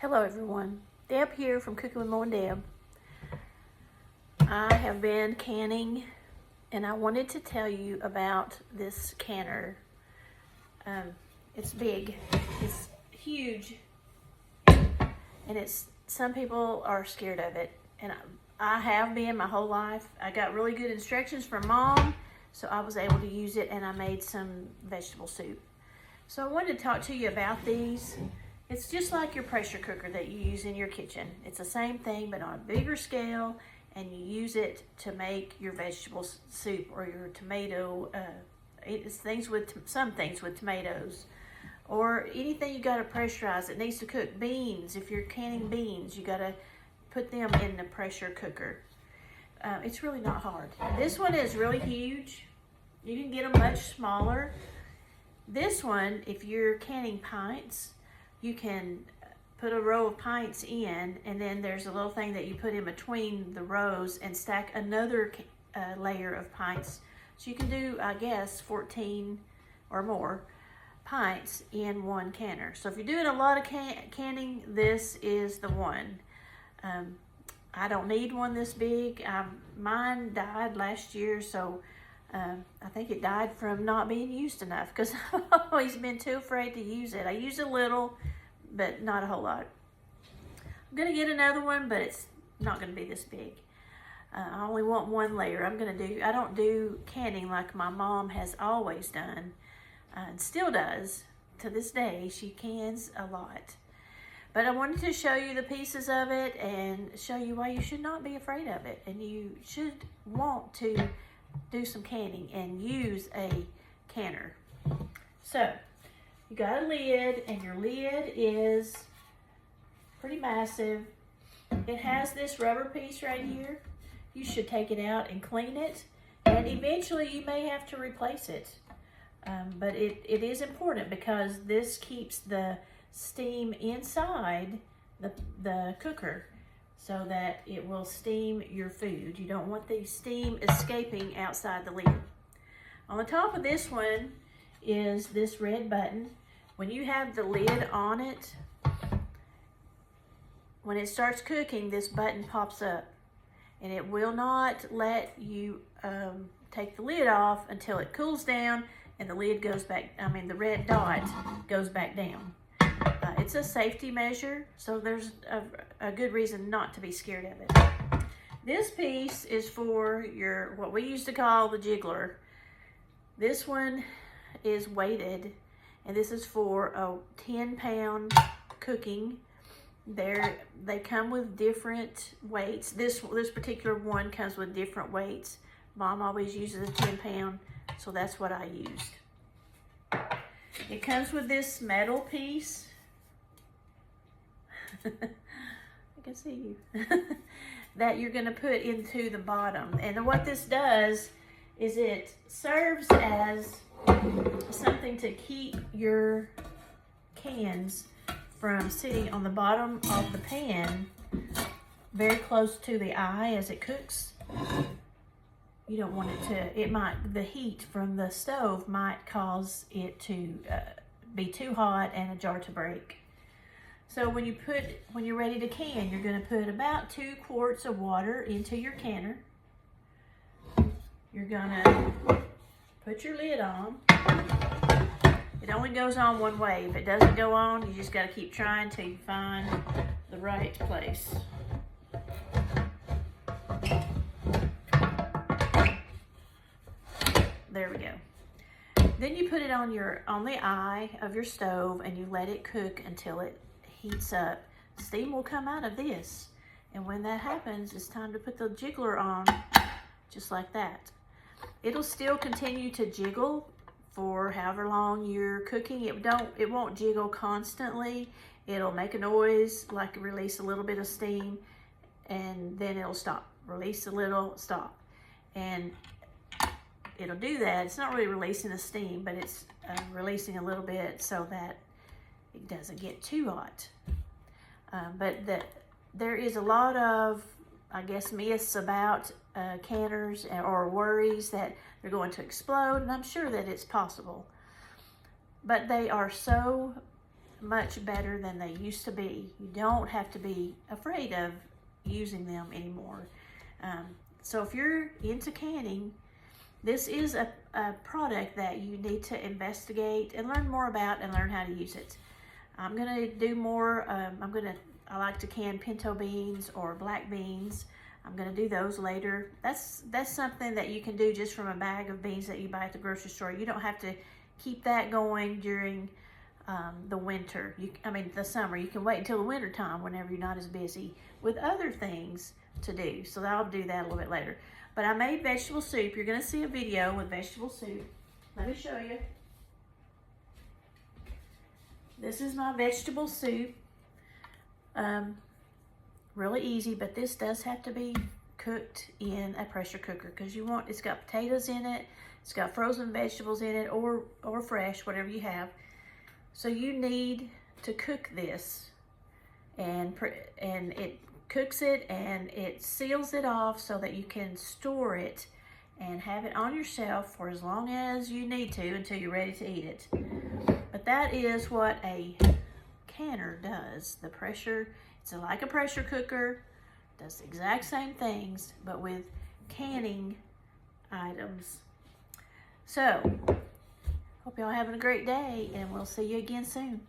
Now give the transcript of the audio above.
Hello everyone, Deb here from Cooking with Mo and Deb. I have been canning and I wanted to tell you about this canner. It's big, it's huge, and some people are scared of it, and I have been my whole life. I got really good instructions from Mom, so I was able to use it, and I made some vegetable soup. So I wanted to talk to you about these. It's just like your pressure cooker that you use in your kitchen. It's the same thing, but on a bigger scale, and you use it to make your vegetable soup or your tomato, some things with tomatoes, or anything you gotta pressurize. It needs to cook beans. If you're canning beans, you gotta put them in the pressure cooker. It's really not hard. This one is really huge. You can get them much smaller. This one, if you're canning pints, you can put a row of pints in, and then there's a little thing that you put in between the rows and stack another layer of pints. So you can do, I guess, 14 or more pints in one canner. So if you're doing a lot of canning, this is the one. I don't need one this big. Mine died last year, so I think it died from not being used enough because I've always been too afraid to use it. I use a little, but not a whole lot. I'm gonna get another one, but it's not gonna be this big. I only want one layer. I don't do canning like my mom has always done, and still does to this day. She cans a lot. But I wanted to show you the pieces of it and show you why you should not be afraid of it. And you should want to do some canning and use a canner. So, you got a lid, and your lid is pretty massive. It has this rubber piece right here. You should take it out and clean it, and eventually you may have to replace it. But it is important because this keeps the steam inside the cooker so that it will steam your food. You don't want the steam escaping outside the lid. On the top of this one is this red button. When you have the lid on it, when it starts cooking, this button pops up, and it will not let you take the lid off until it cools down and the lid goes back, the red dot goes back down. It's a safety measure, so there's a good reason not to be scared of it. This piece is for what we used to call the jiggler. This one is weighted, and this is for a 10-pound cooking. They come with different weights. This particular one comes with different weights. Mom always uses a 10-pound, so that's what I used. It comes with this metal piece. I can see you. That you're going to put into the bottom. And what this does is it serves as something to keep your cans from sitting on the bottom of the pan very close to the eye as it cooks. You don't want it to, the heat from the stove might cause it to be too hot and a jar to break. So when you're ready to can, you're going to put about 2 quarts of water into your canner. You're going to put your lid on. It only goes on one way. If it doesn't go on, you just got to keep trying till you find the right place. There we go. Then you put it on the eye of your stove, and you let it cook until it heats up. Steam will come out of this, and when that happens, it's time to put the jiggler on, just like that. It'll still continue to jiggle for however long you're cooking. It won't jiggle constantly. It'll make a noise, like release a little bit of steam, and then it'll stop. Release a little, stop. And it'll do that. It's not really releasing the steam, but it's releasing a little bit so that it doesn't get too hot. But there is a lot of, I guess, myths about canners, or worries that they're going to explode, and I'm sure that it's possible. But they are so much better than they used to be. You don't have to be afraid of using them anymore. So if you're into canning, this is a product that you need to investigate and learn more about and learn how to use it. I'm gonna do more. I like to can pinto beans or black beans. I'm gonna do those later. That's something that you can do just from a bag of beans that you buy at the grocery store. You don't have to keep that going during the winter. The summer. You can wait until the winter time whenever you're not as busy with other things to do. So I'll do that a little bit later. But I made vegetable soup. You're gonna see a video with vegetable soup. Let me show you. This is my vegetable soup. Really easy, but this does have to be cooked in a pressure cooker because it's got potatoes in it, it's got frozen vegetables in it, or fresh, whatever you have. So you need to cook this, and it cooks it and it seals it off so that you can store it and have it on your shelf for as long as you need to until you're ready to eat it. But that is what a canner does. The pressure, it's like a pressure cooker, does the exact same things, but with canning items. So, hope y'all having a great day, and we'll see you again soon.